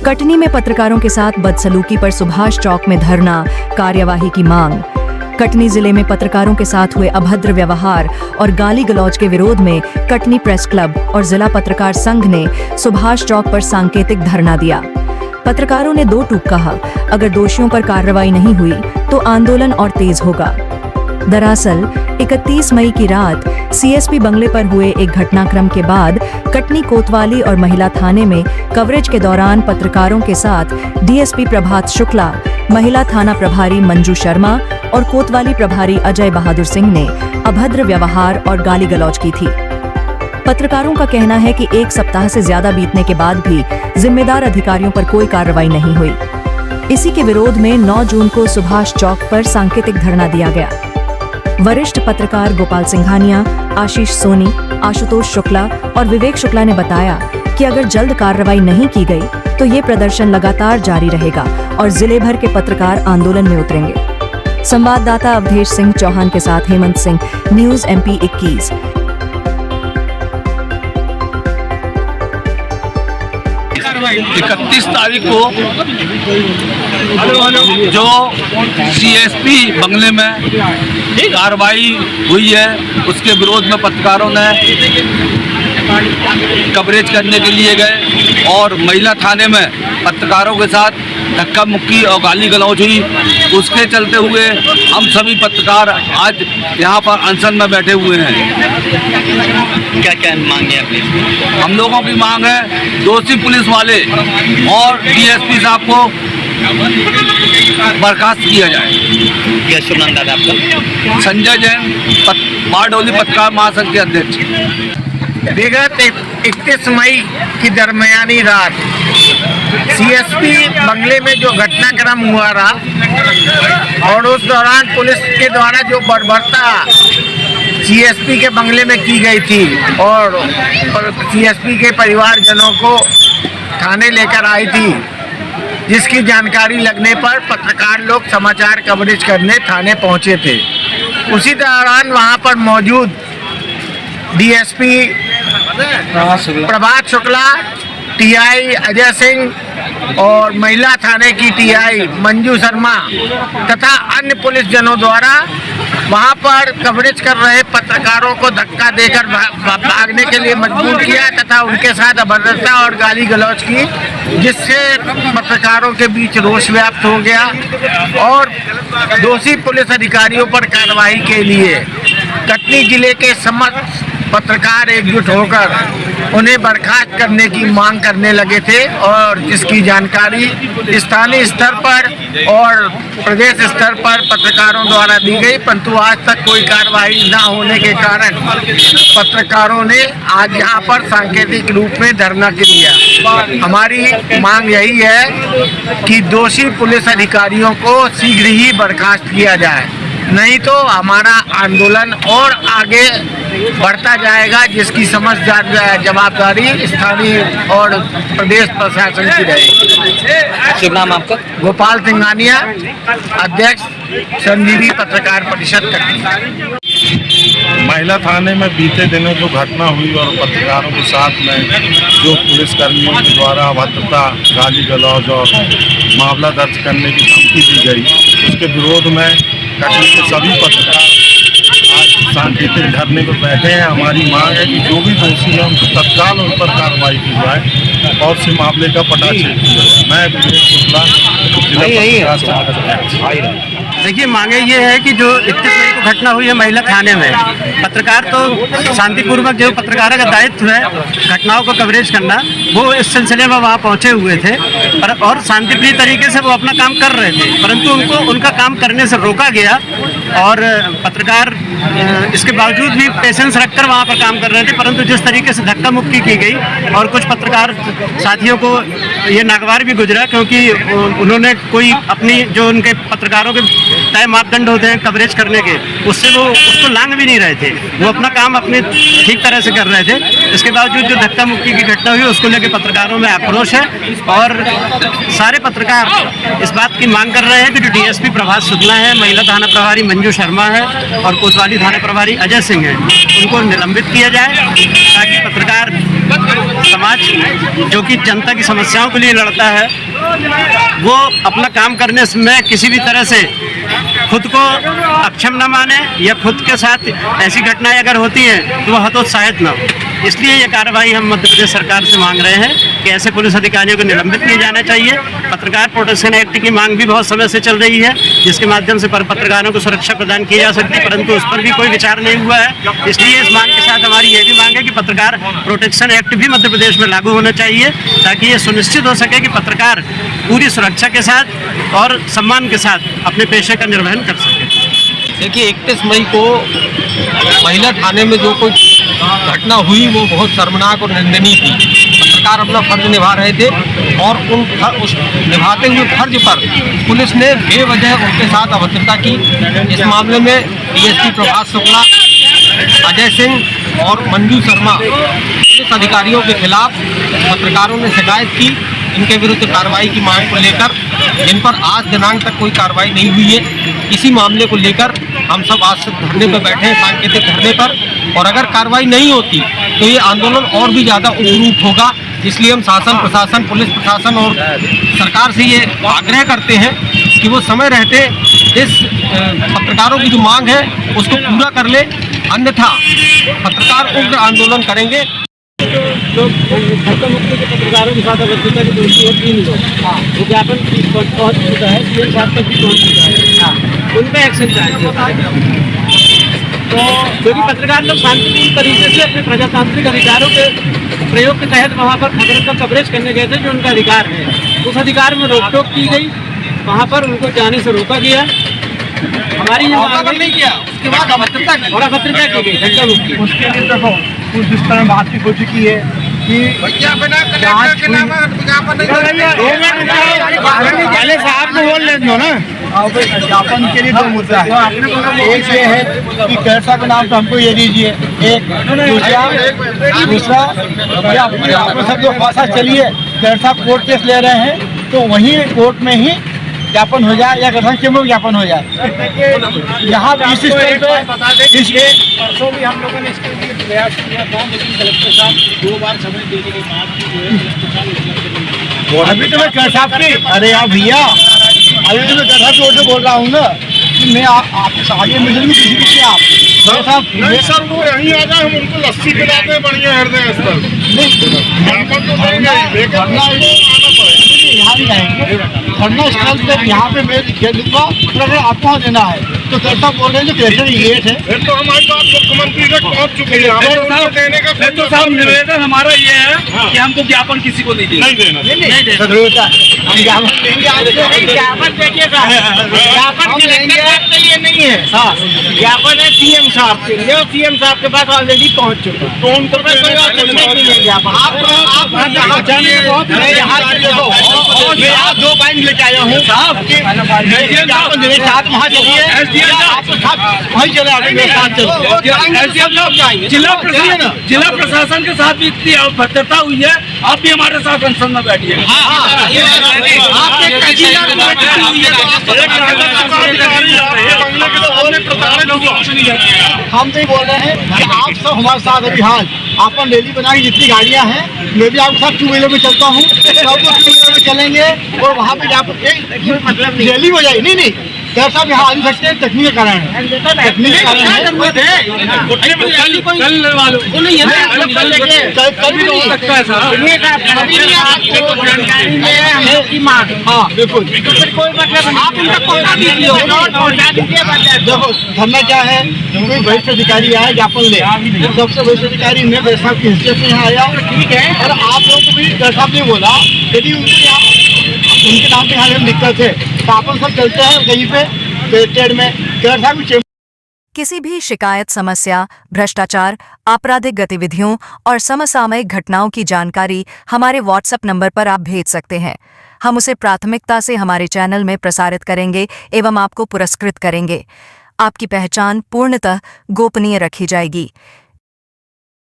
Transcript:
कटनी में पत्रकारों के साथ बदसलूकी पर सुभाष चौक में धरना, कार्यवाही की मांग। कटनी जिले में पत्रकारों के साथ हुए अभद्र व्यवहार और गाली गलौज के विरोध में कटनी प्रेस क्लब और जिला पत्रकार संघ ने सुभाष चौक पर सांकेतिक धरना दिया। पत्रकारों ने दो टूक कहा, अगर दोषियों पर कार्रवाई नहीं हुई तो आंदोलन और तेज होगा। दरअसल 31 मई की रात सीएसपी बंगले पर हुए एक घटनाक्रम के बाद कटनी कोतवाली और महिला थाने में कवरेज के दौरान पत्रकारों के साथ डीएसपी प्रभात शुक्ला, महिला थाना प्रभारी मंजू शर्मा और कोतवाली प्रभारी अजय बहादुर सिंह ने अभद्र व्यवहार और गाली गलौज की थी। पत्रकारों का कहना है कि एक सप्ताह से ज्यादा बीतने के बाद भी जिम्मेदार अधिकारियों पर कोई कार्रवाई नहीं हुई। इसी के विरोध में 9 जून को सुभाष चौक पर सांकेतिक धरना दिया गया। वरिष्ठ पत्रकार गोपाल सिंघानिया, आशीष सोनी, आशुतोष शुक्ला और विवेक शुक्ला ने बताया कि अगर जल्द कार्रवाई नहीं की गई तो ये प्रदर्शन लगातार जारी रहेगा और जिले भर के पत्रकार आंदोलन में उतरेंगे। संवाददाता अवधेश सिंह चौहान के साथ हेमंत सिंह, न्यूज़ MP 21। 31 तारीख को जो सीएसपी बंगले में कार्रवाई हुई है उसके विरोध में पत्रकारों ने कवरेज करने के लिए गए और महिला थाने में पत्रकारों के साथ धक्का मुक्की और गाली गलौज हुई। उसके चलते हुए हम सभी पत्रकार आज यहाँ पर अनशन में बैठे हुए हैं। क्या क्या मांग है अपनी? हम लोगों की मांग है दोषी पुलिस वाले और डीएसपी साहब को बर्खास्त किया जाए। क्या शुभ नाम दादा आपका? संजय जैन, बारडोली पत्रकार महासंघ के अध्यक्ष। विगत 31 मई की दरमियानी रात सीएसपी बंगले में जो घटनाक्रम हुआ रहा और उस दौरान पुलिस के द्वारा जो बर्बरता सीएसपी के बंगले में की गई थी और सीएसपी के परिवारजनों को थाने लेकर आई थी, जिसकी जानकारी लगने पर पत्रकार लोग समाचार कवरेज करने थाने पहुंचे थे। उसी दौरान वहां पर मौजूद डीएसपी प्रभात शुक्ला, टीआई अजय सिंह और महिला थाने की टीआई मंजू शर्मा तथा अन्य पुलिस जनों द्वारा वहां पर कवरेज कर रहे पत्रकारों को धक्का देकर भागने के लिए मजबूर किया तथा उनके साथ अभद्रता और गाली गलौज की, जिससे पत्रकारों के बीच रोष व्याप्त हो गया और दोषी पुलिस अधिकारियों पर कार्रवाई के लिए कटनी जिले के समस्त पत्रकार एकजुट होकर उन्हें बर्खास्त करने की मांग करने लगे थे और जिसकी जानकारी स्थानीय स्तर पर और प्रदेश स्तर पर पत्रकारों द्वारा दी गई, परंतु आज तक कोई कार्रवाई न होने के कारण पत्रकारों ने आज यहाँ पर सांकेतिक रूप में धरना दिया। हमारी मांग यही है कि दोषी पुलिस अधिकारियों को शीघ्र ही बर्खास्त किया जाए, नहीं तो हमारा आंदोलन और आगे बढ़ता जाएगा, जिसकी समस्त जवाबदारी स्थानीय और प्रदेश प्रशासन की रहेगी। शुभ नाम आपका? गोपाल सिंघानिया, अध्यक्ष संजीवी पत्रकार परिषद कटनी। महिला थाने में बीते दिनों जो घटना हुई और पत्रकारों के साथ में जो पुलिसकर्मियों के द्वारा अभद्रता, गाली गलौज और मामला दर्ज करने की धमकी दी गई, उसके विरोध में कटनी के सभी पत्रकार आज सांकेतिक धरने पर बैठे हैं। हमारी मांग है कि जो भी दोषी है उनको तत्काल उन पर कार्रवाई की जाए और से मामले का पटाक्षेप किया जाए। मैं विवेक शुक्ला, जिला पत्रकार संघ। देखिए, मांगे ये है कि जो 31 मई को घटना हुई है महिला थाने में, पत्रकार तो शांतिपूर्वक जो पत्रकारों का दायित्व है घटनाओं को कवरेज करना, वो इस सिलसिले में वहाँ पहुँचे हुए थे और शांतिप्रिय तरीके से वो अपना काम कर रहे थे, परंतु उनको उनका काम करने से रोका गया और पत्रकार इसके बावजूद भी पेशेंस रखकर वहाँ पर काम कर रहे थे, परंतु जिस तरीके से धक्का मुक्की की गई और कुछ पत्रकार साथियों को ये नागवार भी गुजरा, क्योंकि उन्होंने कोई अपनी जो उनके पत्रकारों के तय मापदंड होते हैं कवरेज करने के, उससे वो उसको लांघ भी नहीं रहे थे, वो अपना काम अपने ठीक तरह से कर रहे थे। इसके बावजूद जो धक्का मुक्की की घटना हुई उसको लेकर पत्रकारों में आक्रोश है और सारे पत्रकार इस बात की मांग कर रहे हैं कि जो डीएसपी प्रभात शुक्ला है, महिला थाना प्रभारी मंजू शर्मा है और कोतवाली थाना प्रभारी अजय सिंह है, उनको निलंबित किया जाए ताकि पत्रकार समाज समाज जो कि जनता की समस्याओं के लिए लड़ता है, वो अपना काम करने में किसी भी तरह से खुद को अक्षम न माने या खुद के साथ ऐसी घटनाएं अगर होती हैं तो वह हतोत्साहित न हो। इसलिए ये कार्रवाई हम मध्य प्रदेश सरकार से मांग रहे हैं कि ऐसे पुलिस अधिकारियों को निलंबित किया जाना चाहिए। पत्रकार प्रोटेक्शन एक्ट की मांग भी बहुत समय से चल रही है, जिसके माध्यम से पत्रकारों को सुरक्षा प्रदान की जा सकती है, परंतु उस पर भी कोई विचार नहीं हुआ है। इसलिए इस मांग के साथ हमारी ये भी मांग है कि पत्रकार प्रोटेक्शन एक्ट भी मध्य प्रदेश में लागू होना चाहिए, ताकि ये सुनिश्चित हो सके कि पत्रकार पूरी सुरक्षा के साथ और सम्मान के साथ अपने पेशे का निर्वहन कर सके। देखिए 31 मई को महिला थाने में जो कोई घटना हुई वो बहुत शर्मनाक और निंदनीय थी। पत्रकार अपना फर्ज निभा रहे थे और उस निभाते हुए फर्ज पर पुलिस ने बेवजह उनके साथ अभद्रता की। इस मामले में डीएसपी प्रभात शुक्ला, अजय सिंह और मंजू शर्मा पुलिस अधिकारियों के खिलाफ पत्रकारों ने शिकायत की। इनके विरुद्ध कार्रवाई की मांग को लेकर, जिन पर आज दिनांक तक कोई कार्रवाई नहीं हुई है, इसी मामले को लेकर हम सब आज से धरने पर बैठे हैं, सांकेतिक धरने पर। और अगर कार्रवाई नहीं होती तो ये आंदोलन और भी ज़्यादा उग्र होगा। इसलिए हम शासन, प्रशासन, पुलिस प्रशासन और सरकार से ये आग्रह करते हैं कि वो समय रहते इस पत्रकारों की जो मांग है उसको पूरा कर ले, अन्यथा पत्रकार उग्र आंदोलन करेंगे। लोग मुक्ति के पत्रकारों के साथ अभद्रता की दोषी है 3 लोग, वो ज्ञापन पहुँच चुका है, सीएम साहब तक भी पहुँच चुका है, उन पर एक्शन चाहिए। तो क्योंकि पत्रकार लोग शांतिपूर्ण तरीके से अपने प्रजातांत्रिक अधिकारों के प्रयोग के तहत वहाँ पर खबरों का कवरेज करने गए थे, जो उनका अधिकार है। उस अधिकार में रोक टोक की गई, वहाँ पर उनको जाने से रोका गया। हमारी नहीं किया, उसके बाद अभद्रता की गई घंटा मुक्ति। उसके लिए देखो कुछ इस तरह बातचीत हो चुकी है कि पहले साहब को बोल ले दो ना। ज्ञापन के लिए 2 मुद्दा है। एक ये है कि कैसा का नाम तो हमको ये दीजिए, एक दूसरा अपने सब जो भाषा चलिए कैसा कोर्ट केस ले रहे हैं तो वहीं कोर्ट में ही ज्ञापन हो जाए या गठन के में ज्ञापन हो जाए। यहाँ इस स्टेज पे इसके परसों भी हम लोगों ने इसके लिए प्रयास किया था, लेकिन कलेक्टर साहब 2 बार समय देने के बाद अभी तो मैं कर साहब की, अरे यार भैया अभी तो मैं कर साहब की ओर से बोल रहा हूँ ना कि मैं आपके आगे मिल भी किसी आप सर वो यहीं आ जाए, हम उनको लस्सी पिलाते हैं बढ़िया हृदय स्थल। यहाँ भी जाएंगे धरना स्थल पर, यहाँ पे मैं लिख दूंगा अगर आपको देना है तो कैसा बोल रहे हैं जो कैसे लेट है। फिर तो हमारी बात मुख्यमंत्री तक पहुँच चुकी है। देने का तो साहब निवेदन हमारा ये है कि हमको ज्ञापन किसी को नहीं देना। नहीं देना, नहीं देना, हम ज्ञापन देंगे आपको। ज्ञापन देखिएगा, ज्ञापन ये नहीं है, ज्ञापन है सीएम साहब के लिए, सीएम साहब के पास ऑलरेडी पहुँच चुका है। तो उनको ज्ञापन आप 2 पॉइंट लेके आया हूँ साहब कि ज्ञापन देने साथ वहाँ चलिए, वहीं चले आगे मेरे साथ चलो। जिला प्रशासन के साथ भी इतनी अभद्रता हुई है, आप भी हमारे साथ अनशन में बैठिए। हम तो बोल रहे हैं कि आप सब हमारे साथ अभी हाल अपन रैली बनाई, जितनी गाड़ियाँ हैं मैं भी आपके साथ 2 व्हीलर में चलता हूँ, सब 2 व्हीलर में चलेंगे और वहाँ पे मतलब रैली हो जाएगी। नहीं सर साहब यहाँ आ नहीं सकते, तकनीकी कारण है, तकनीकी कारण हाँ बिल्कुल। देखो धरना क्या है, कोई वरिष्ठ अधिकारी आया ज्ञापन ले, सबसे वरिष्ठ अधिकारी ने डॉक्टर साहब की हैसियत से यहाँ आया, ठीक है। और आप लोगों को भी डॉक्टर साहब ने बोला यदि उनके नाम पे यहाँ दिक्कत है तो अपन सब चलते हैं कहीं पे पेटेड में डॉक्टर साहब। किसी भी शिकायत, समस्या, भ्रष्टाचार, आपराधिक गतिविधियों और समसामयिक घटनाओं की जानकारी हमारे व्हाट्सएप नंबर पर आप भेज सकते हैं। हम उसे प्राथमिकता से हमारे चैनल में प्रसारित करेंगे एवं आपको पुरस्कृत करेंगे। आपकी पहचान पूर्णतः गोपनीय रखी जाएगी।